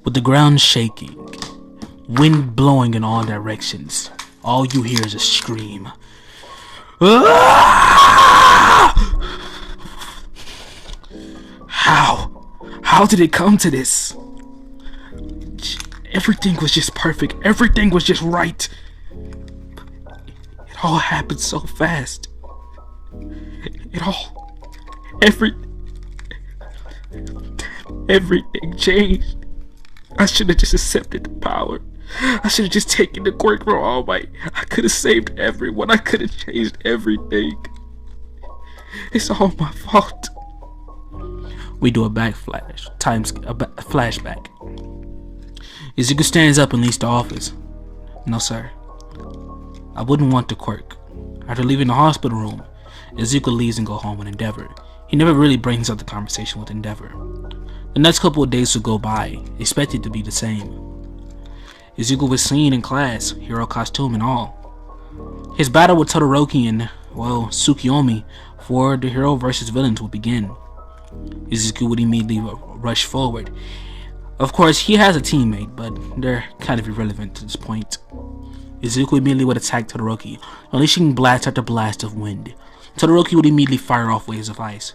With the ground shaking, wind blowing in all directions, all you hear is a scream. How did it come to this? Everything was just perfect. Everything was just right. It all happened so fast. Everything changed. I should have just accepted the power. I should have just taken the quirk from All Might. I could have saved everyone. I could have changed everything. It's all my fault. We do a flashback. Izuku stands up and leaves the office. No, sir. I wouldn't want the quirk. After leaving the hospital room, Izuku leaves and goes home with Endeavor. He never really brings up the conversation with Endeavor. The next couple of days will go by, expected to be the same. Izuku was seen in class, hero costume and all. His battle with Todoroki and, Tsukiyomi for the hero versus villains would begin. Izuku would immediately rush forward. Of course, he has a teammate, but they're kind of irrelevant to this point. Izuku immediately would attack Todoroki, unleashing blast after blast of wind. Todoroki would immediately fire off waves of ice,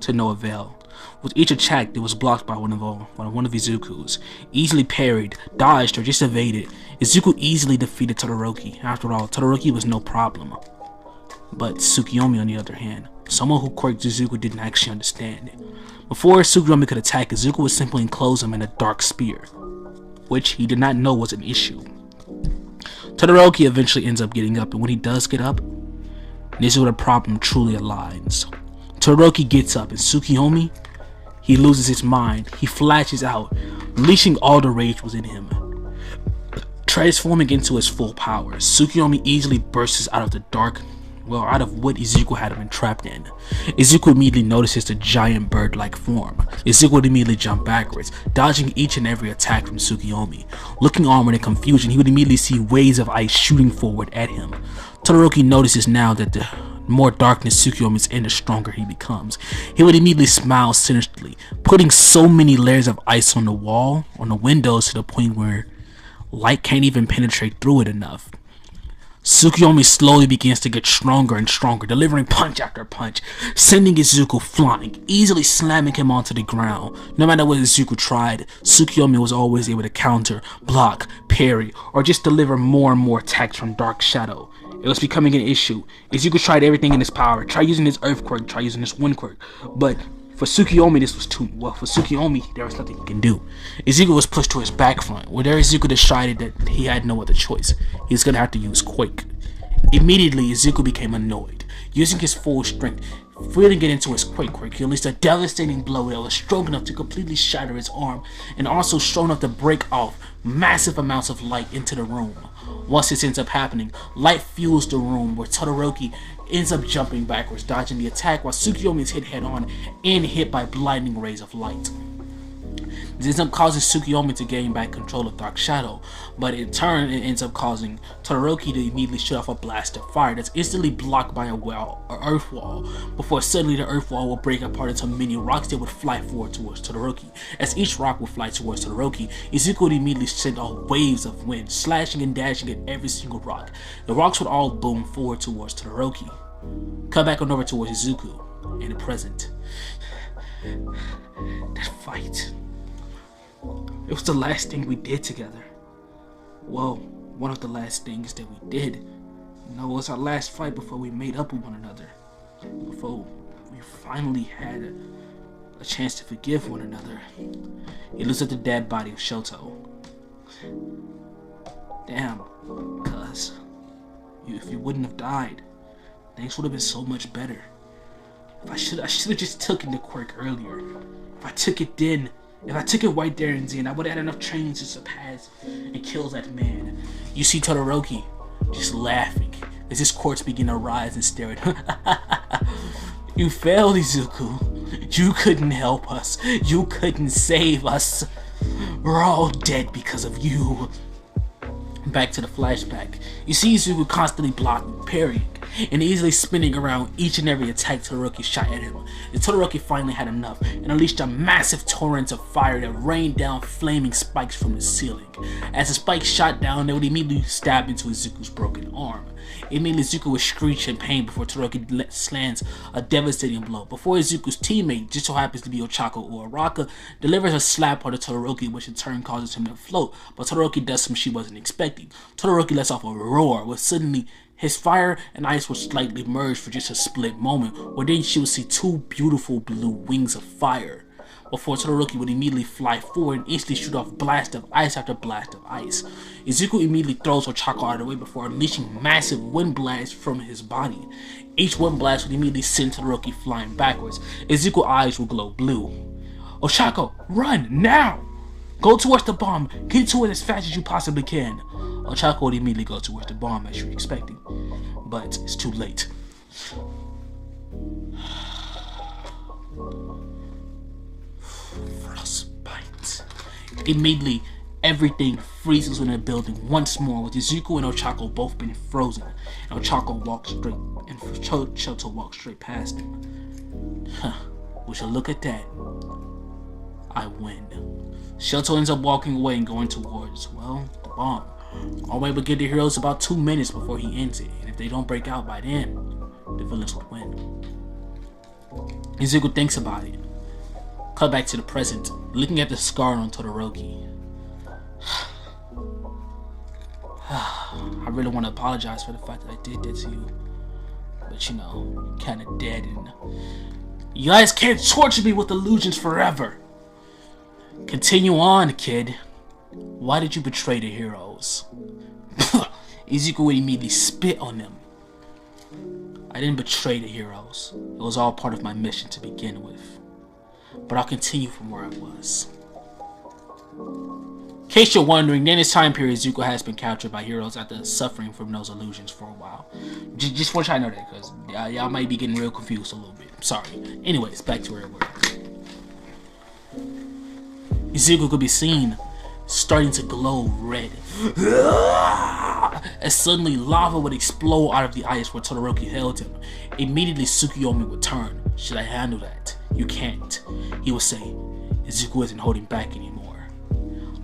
to no avail. With each attack, it was blocked by one of Izuku's. Easily parried, dodged, or just evaded, Izuku easily defeated Todoroki. After all, Todoroki was no problem. But Tsukiyomi, on the other hand, someone who quirked Izuku didn't actually understand. Before Tsukiyomi could attack, Izuku would simply enclose him in a dark spear, which he did not know was an issue. Todoroki eventually ends up getting up, and when he does get up, this is where the problem truly aligns. Todoroki gets up, and Tsukiyomi, he loses his mind. He flashes out, unleashing all the rage within him. Transforming into his full power, Tsukiyomi easily bursts out of the dark, out of what Izuku had been trapped in. Izuku immediately notices the giant bird-like form. Izuku would immediately jump backwards, dodging each and every attack from Tsukiyomi. Looking onward in confusion, he would immediately see waves of ice shooting forward at him. Todoroki notices now that the more darkness Tsukiyomi is in, the stronger he becomes. He would immediately smile sinisterly, putting so many layers of ice on the wall, on the windows, to the point where light can't even penetrate through it enough. Tsukiyomi slowly begins to get stronger and stronger, delivering punch after punch, sending Izuku flying, easily slamming him onto the ground. No matter what Izuku tried, Tsukiyomi was always able to counter, block, parry, or just deliver more and more attacks from Dark Shadow. It was becoming an issue. Izuku tried everything in his power, tried using his Earth Quirk, tried using his Wind Quirk, but for Tsukiyomi, this was too well. For Tsukiyomi, there was nothing he can do. Izuku was pushed to his back front, where Izuku decided that he had no other choice. He was gonna have to use Quake. Immediately, Izuku became annoyed. Using his full strength, feeling it into his Quake Quirk, he unleashed a devastating blow that was strong enough to completely shatter his arm, and also strong enough to break off massive amounts of light into the room. Once this ends up happening, light fuels the room, where Todoroki ends up jumping backwards, dodging the attack, while Tsukiyomi is hit head on and hit by blinding rays of light. This ends up causing Tsukiyomi to gain back control of Dark Shadow, but in turn it ends up causing Todoroki to immediately shoot off a blast of fire that's instantly blocked by an earth wall, before suddenly the earth wall will break apart into many rocks that would fly forward towards Todoroki. As each rock would fly towards Todoroki, Izuku would immediately send off waves of wind, slashing and dashing at every single rock. The rocks would all boom forward towards Todoroki. Come back on over towards Izuku in the present. That fight, it was the last thing we did together. Well, one of the last things that we did. It was our last fight before we made up with one another. Before we finally had a chance to forgive one another. He looks at the dead body of Shoto. Damn, cuz, if you wouldn't have died, things would have been so much better. I should have just taken the quirk earlier. If I took it then, if I took it right there and then, I would have had enough training to surpass and kill that man. You see Todoroki just laughing as his corpse begin to rise and stare at him. You failed, Izuku. You couldn't help us. You couldn't save us. We're all dead because of you. Back to the flashback. You see Izuku constantly blocking, parrying, and easily spinning around each and every attack Todoroki shot at him. And Todoroki finally had enough and unleashed a massive torrent of fire that rained down flaming spikes from the ceiling. As the spikes shot down, they would immediately stab into Izuku's broken arm. Immediately, Izuku would screech in pain before Todoroki lands a devastating blow. Before Izuku's teammate, just so happens to be Ochako or Araka, delivers a slap on Todoroki, which in turn causes him to float. But Todoroki does something she wasn't expecting. Todoroki lets off a roar, where suddenly his fire and ice would slightly merge for just a split moment, where then she would see two beautiful blue wings of fire. Before Todoroki would immediately fly forward and instantly shoot off blast of ice after blast of ice. Izuku immediately throws Ochako out of the way before unleashing massive wind blasts from his body. Each wind blast would immediately send Todoroki flying backwards. Izuku's eyes would glow blue. Ochako, run, now! Go towards the bomb, get to it as fast as you possibly can. Ochako would immediately go towards the bomb as you were expecting, but it's too late. Frostbite. Immediately, everything freezes in the building once more, with Izuku and Ochako both being frozen. And Ochako walks straight, and Shoto walks straight past him. Would you look at that? I win. Shoto ends up walking away and going towards, well, the bomb. Our way would give the heroes about 2 minutes before he ends it, and if they don't break out by then, the villains would win. Izuku thinks about it. Cut back to the present, looking at the scar on Todoroki. I really want to apologize for the fact that I did that to you. But you know, kinda dead, and you guys can't torture me with illusions forever. Continue on, kid. Why did you betray the heroes? Izuku would immediately spit on them. I didn't betray the heroes. It was all part of my mission to begin with. But I'll continue from where I was. In case you're wondering, during this time period, Izuku has been captured by heroes after suffering from those illusions for a while. Just want you to know that, because y'all might be getting real confused a little bit. Sorry. Anyways, back to where we were. Izuku could be seen starting to glow red. As suddenly lava would explode out of the ice where Todoroki held him. Immediately Tsukuyomi would turn. Should I handle that? You can't. He would say, Izuku isn't holding back anymore.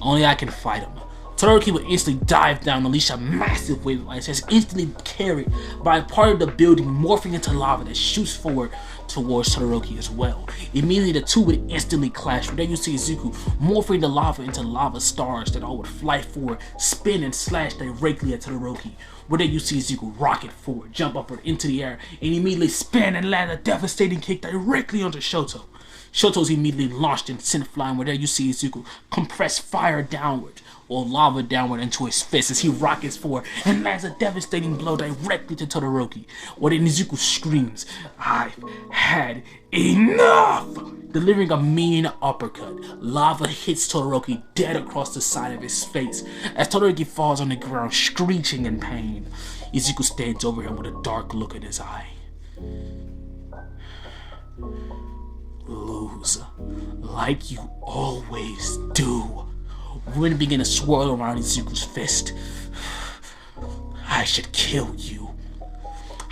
Only I can fight him. Todoroki would instantly dive down and unleash a massive wave of ice that's instantly carried by a part of the building, morphing into lava that shoots forward towards Todoroki as well. Immediately the two would instantly clash, where then you see Izuku morphing the lava into lava stars that all would fly forward, spin and slash directly at Todoroki. Where then you see Izuku rocket forward, jump upward into the air, and immediately spin and land a devastating kick directly onto Shoto. Shoto's immediately launched and sent flying, where there you see Izuku compress fire downward, or lava downward into his fist as he rockets forward and lands a devastating blow directly to Todoroki. Where then Izuku screams, I've had enough! Delivering a mean uppercut, lava hits Todoroki dead across the side of his face as Todoroki falls on the ground screeching in pain. Izuku stands over him with a dark look in his eye. Lose, like you always do. Wind began to swirl around Izuku's fist. I should kill you.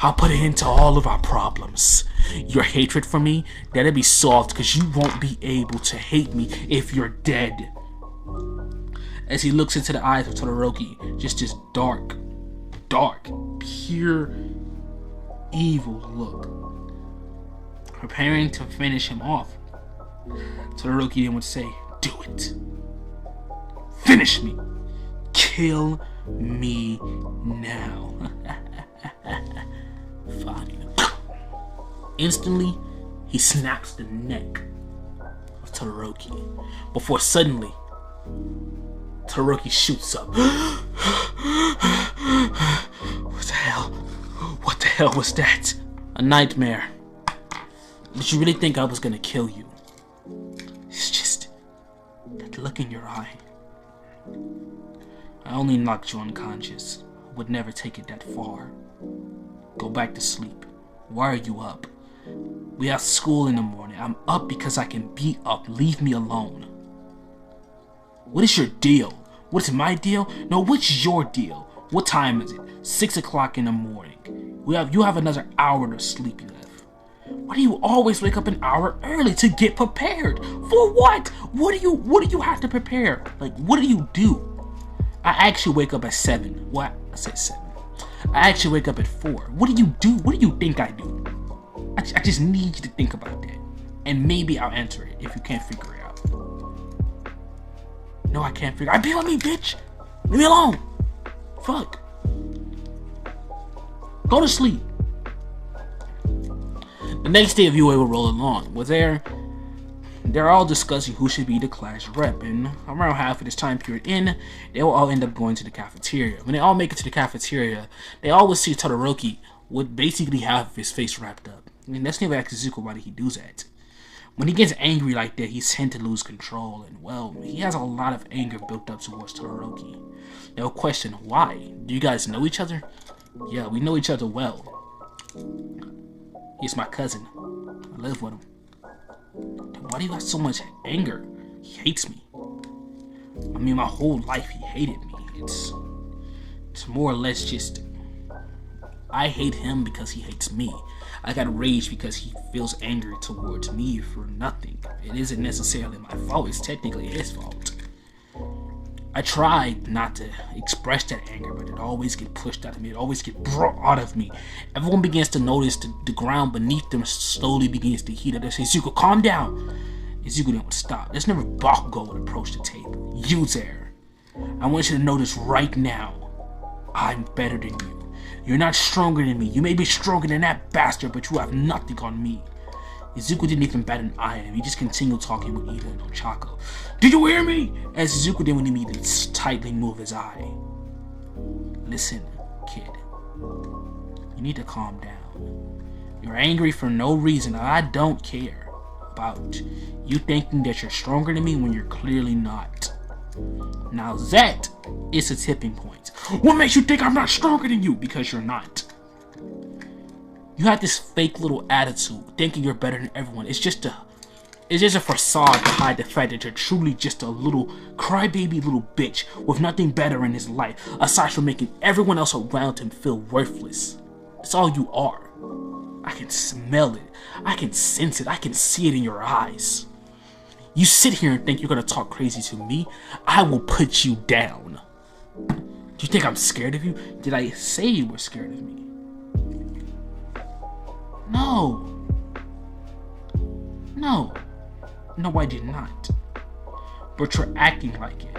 I'll put an end to all of our problems. Your hatred for me, that'll be solved because you won't be able to hate me if you're dead. As he looks into the eyes of Todoroki, just this dark, pure evil look. Preparing to finish him off, Todoroki then would say, do it. Finish me. Kill me now. Fine. Instantly, he snaps the neck of Todoroki before suddenly Todoroki shoots up. What the hell? What the hell was that? A nightmare. Did you really think I was gonna kill you? It's just that look in your eye. I only knocked you unconscious. I would never take it that far. Go back to sleep. Why are you up? We have school in the morning. I'm up because I can be up. Leave me alone. What is your deal? What's my deal? No, what's your deal? What time is it? 6 o'clock in the morning. You have another hour to sleep left. Why do you always wake up an hour early to get prepared? For what? What do you have to prepare? Like, what do you do? I actually wake up at 7. What? I said 7. I actually wake up at 4. What do you do? What do you think I do? I just need you to think about that. And maybe I'll answer it if you can't figure it out. No, I can't figure it out. Be on me, bitch! Leave me alone! Fuck. Go to sleep. The next day, VOA will roll along. They're all discussing who should be the class rep, and around half of this time period they will all end up going to the cafeteria. When they all make it to the cafeteria, they always see Todoroki with basically half of his face wrapped up. And that's never asked Izuku why he does that. When he gets angry like that, he's tend to lose control, and well, he has a lot of anger built up towards Todoroki. They'll question why. Do you guys know each other? Yeah, we know each other well. He's my cousin. I live with him. Why do you have so much anger? He hates me. I mean, my whole life he hated me. It's more or less just I hate him because he hates me. I got rage because he feels angry towards me for nothing. It isn't necessarily my fault. It's technically his fault. I tried not to express that anger, but it always get pushed out of me. It always get brought out of me. Everyone begins to notice the ground beneath them slowly begins to heat up. They say, Izuku, calm down. Izuku didn't stop. There's never Bakugo would approach the table. You there. I want you to know this right now. I'm better than you. You're not stronger than me. You may be stronger than that bastard, but you have nothing on me. Izuku didn't even bat an eye at him. He just continued talking with Ida and Ochako. Did you hear me? As Izuku didn't immediately tightly move his eye. Listen, kid. You need to calm down. You're angry for no reason. I don't care about you thinking that you're stronger than me when you're clearly not. Now that is a tipping point. What makes you think I'm not stronger than you? Because you're not. You have this fake little attitude, thinking you're better than everyone. It's just a facade to hide the fact that you're truly just a little crybaby little bitch with nothing better in his life, aside from making everyone else around him feel worthless. That's all you are. I can smell it. I can sense it. I can see it in your eyes. You sit here and think you're gonna talk crazy to me? I will put you down. Do you think I'm scared of you? Did I say you were scared of me? No, I did not. But you're acting like it.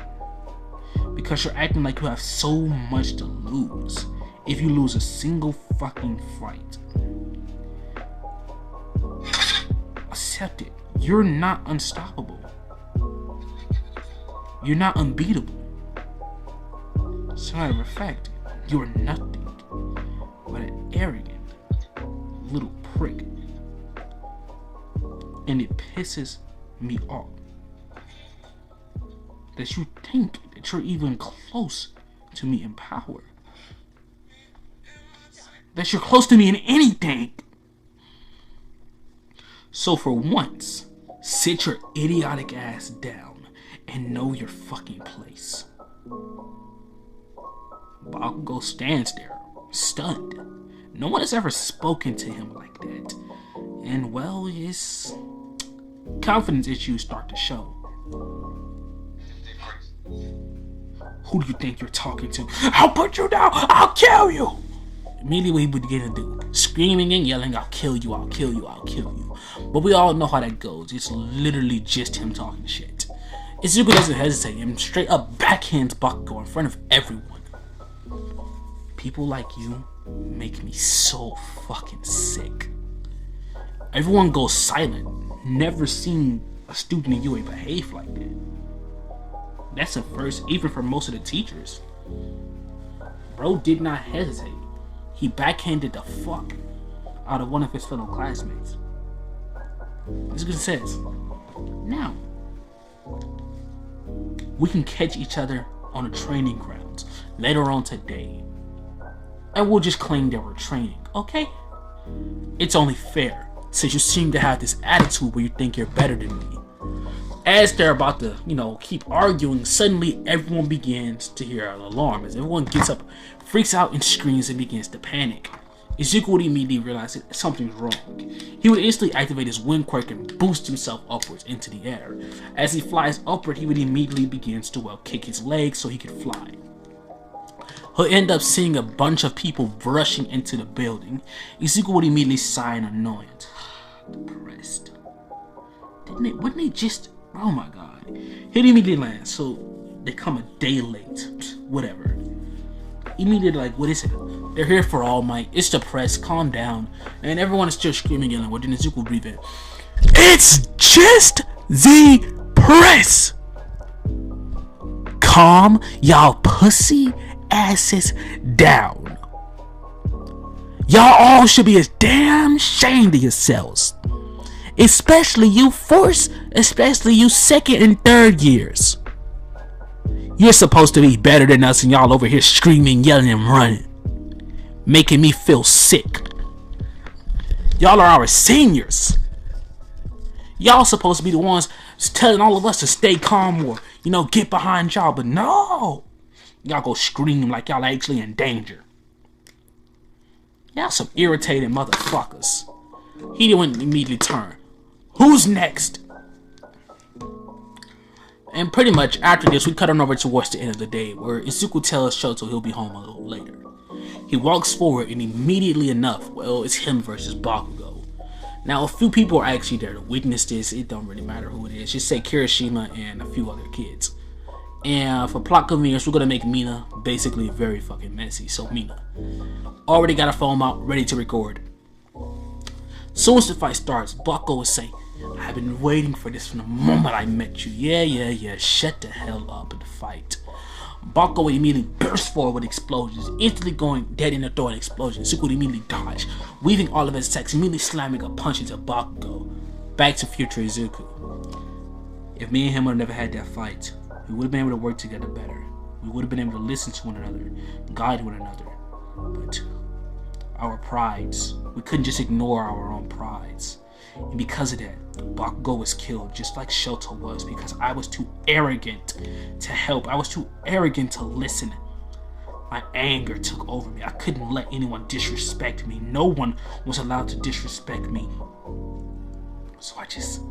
Because you're acting like you have so much to lose if you lose a single fucking fight. Accept it. You're not unstoppable. You're not unbeatable. As a matter of fact, you're nothing but an arrogant little prick. And it pisses me off that you think that you're even close to me in power. That you're close to me in anything. So for once, sit your idiotic ass down and know your fucking place. Bakugo stands there, stunned. No one has ever spoken to him like that. And well, his confidence issues start to show. Who do you think you're talking to? I'll put you down! I'll kill you! Immediately what he would begin to do. Screaming and yelling, I'll kill you, I'll kill you, I'll kill you. But we all know how that goes. It's literally just him talking shit. Izuku doesn't hesitate and straight up backhands Bakugo in front of everyone. People like you make me so fucking sick. Everyone goes silent. Never seen a student in UA behave like that. That's a first, even for most of the teachers. Bro did not hesitate. He backhanded the fuck out of one of his fellow classmates. As it says, now we can catch each other on the training grounds later on today, and we'll just claim that we're training, okay? It's only fair, since you seem to have this attitude where you think you're better than me. As they're about to, keep arguing, suddenly everyone begins to hear an alarm. As everyone gets up, freaks out and screams and begins to panic. Izuku would immediately realize that something's wrong. He would instantly activate his wind quirk and boost himself upwards into the air. As he flies upward, he would immediately begin to kick his legs so he could fly. He'll end up seeing a bunch of people rushing into the building. Izuku would immediately sigh in annoyance. Depressed. Wouldn't they just... Oh my god. He'd immediately land, so they come a day late. Whatever. Immediately what is it? They're here for All Might. It's the press. Calm down. And everyone is still screaming and then Izuku breathe in. It's just the press! Calm y'all pussy asses down. Y'all all should be as damn ashamed of yourselves. Especially you especially you second and third years. You're supposed to be better than us and y'all over here screaming, yelling, and running. Making me feel sick. Y'all are our seniors. Y'all supposed to be the ones telling all of us to stay calm or, get behind y'all. But no. Y'all go scream like y'all actually in danger. Y'all some irritating motherfuckers. He didn't immediately turn. Who's next? And pretty much after this, we cut on over towards the end of the day, where Izuku tells Shoto he'll be home a little later. He walks forward, and immediately enough, it's him versus Bakugo. Now, a few people are actually there to witness this. It don't really matter who it is. Just say Kirishima and a few other kids. And for plot convenience, we're gonna make Mina basically very fucking messy. So Mina already got a phone out, ready to record. Soon as the fight starts, Bakugo will say, I've been waiting for this from the moment I met you. Yeah, shut the hell up and fight. Bakugo immediately bursts forward with explosions, instantly going dead in the door and explosion. Izuku immediately dodged, weaving all of his attacks, immediately slamming a punch into Bakugo. Back to future Izuku. If me and him would have never had that fight, we would have been able to work together better. We would have been able to listen to one another, guide one another. But our prides, we couldn't just ignore our own prides. And because of that, Bakugo was killed just like Shoto was, because I was too arrogant to help. I was too arrogant to listen. My anger took over me. I couldn't let anyone disrespect me. No one was allowed to disrespect me. So I just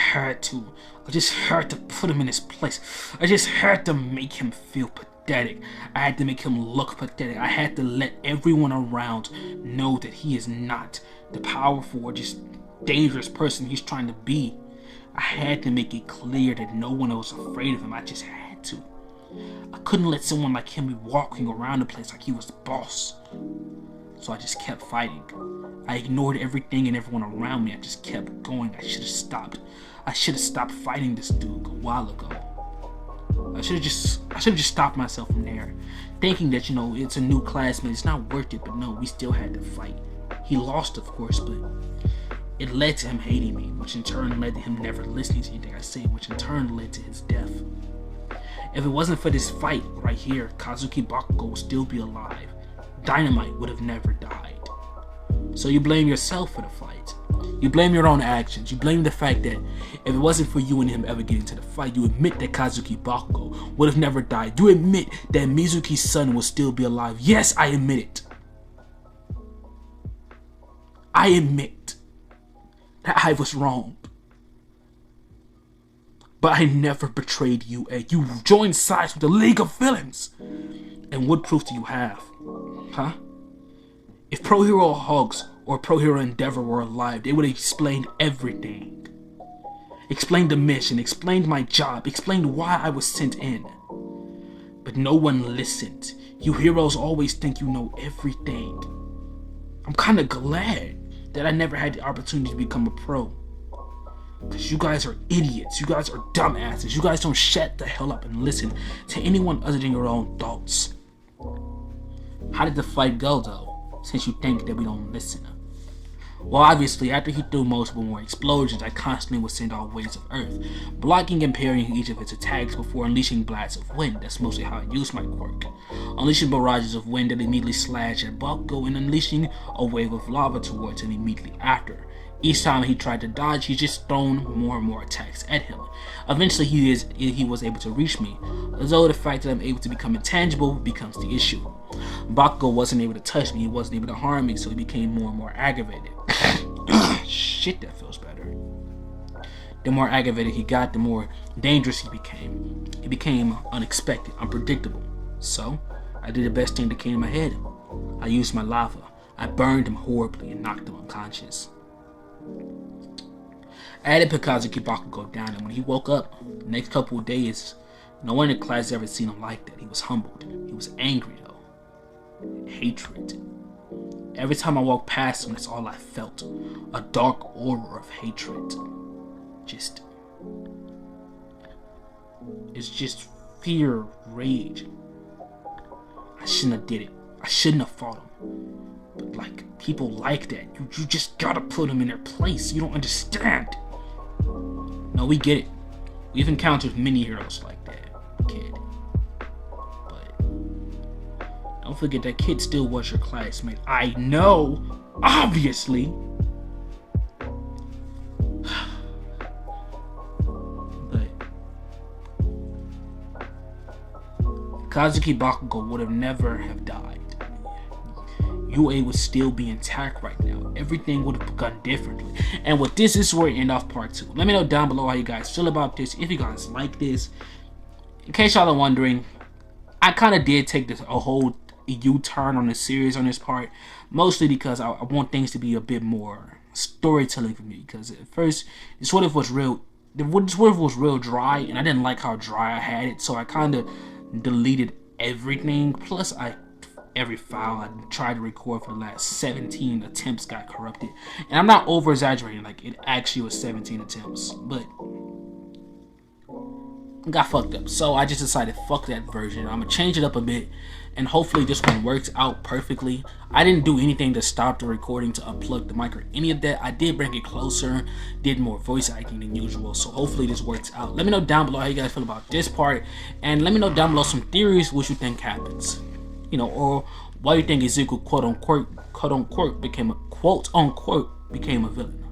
had to put him in his place. I just had to make him feel pathetic. I had to make him look pathetic. I had to let everyone around know that he is not the powerful or just dangerous person he's trying to be. I had to make it clear that no one was afraid of him. I just had to. I couldn't let someone like him be walking around the place like he was the boss. So I just kept fighting. I ignored everything and everyone around me. I just kept going. I should have stopped. I should have stopped fighting this dude a while ago. I should have just stopped myself from there, thinking that it's a new classmate. It's not worth it. But no, we still had to fight. He lost, of course, but it led to him hating me, which in turn led to him never listening to anything I say, which in turn led to his death. If it wasn't for this fight right here, Kazuki Bakugo would still be alive. Dynamite would have never died. So you blame yourself for the fight. You blame your own actions. You blame the fact that if it wasn't for you and him ever getting to the fight, you admit that Kazuki Bakugo would have never died. You admit that Mizuki's son will still be alive. Yes, I admit it. I admit that I was wrong. But I never betrayed you, and you joined sides with the League of Villains. And what proof do you have? Huh? If Pro Hero Hugs or Pro Hero Endeavor were alive, they would have explained everything. Explained the mission, explained my job, explained why I was sent in. But no one listened. You heroes always think you know everything. I'm kinda glad that I never had the opportunity to become a pro. Because you guys are idiots. You guys are dumbasses. You guys don't shut the hell up and listen to anyone other than your own thoughts. How did the fight go, though, since you think that we don't listen? Well, obviously, after he threw multiple more explosions, I constantly would send out waves of earth, blocking and parrying each of its attacks before unleashing blasts of wind. That's mostly how I use my quirk. Unleashing barrages of wind that immediately slash at Bakugo and unleashing a wave of lava towards him immediately after. Each time he tried to dodge, he just thrown more and more attacks at him. Eventually, he was able to reach me, although the fact that I'm able to become intangible becomes the issue. Bakugo wasn't able to touch me, he wasn't able to harm me, so he became more and more aggravated. Shit, that feels better. The more aggravated he got, the more dangerous he became. He became unexpected, unpredictable. So, I did the best thing that came to my head. I used my lava. I burned him horribly and knocked him unconscious. I had Pikazuki Bakugo down, and when he woke up, the next couple of days, no one in the class ever seen him like that. He was humbled. He was angry, though. Hatred. Every time I walked past him, that's all I felt. A dark aura of hatred. It's just fear, rage. I shouldn't have did it. I shouldn't have fought him. But like, people like that. You just gotta put them in their place. You don't understand. No, we get it. We've encountered many heroes like that, kid. But don't forget that kid still was your classmate. I know, obviously. Kazuki Bakugo would have never have died. UA would still be intact right now. Everything would have begun differently. And with this is where we end off part 2. Let me know down below how you guys feel about this. If you guys like this. In case y'all are wondering, I kind of did take this a whole U-turn on the series on this part. Mostly because I want things to be a bit more storytelling for me. Because at first, it sort of was real dry. And I didn't like how dry I had it. So I kind of deleted everything. Plus, every file I tried to record for the last 17 attempts got corrupted. And I'm not over exaggerating, like it actually was 17 attempts, but got fucked up. So I just decided fuck that version. I'm gonna change it up a bit, and hopefully this one works out perfectly. I didn't do anything to stop the recording, to unplug the mic or any of that. I did bring it closer, did more voice acting than usual, so hopefully this works out. Let me know down below how you guys feel about this part, and let me know down below some theories what you think happens. You know, or why you think Izuku quote unquote became a villain.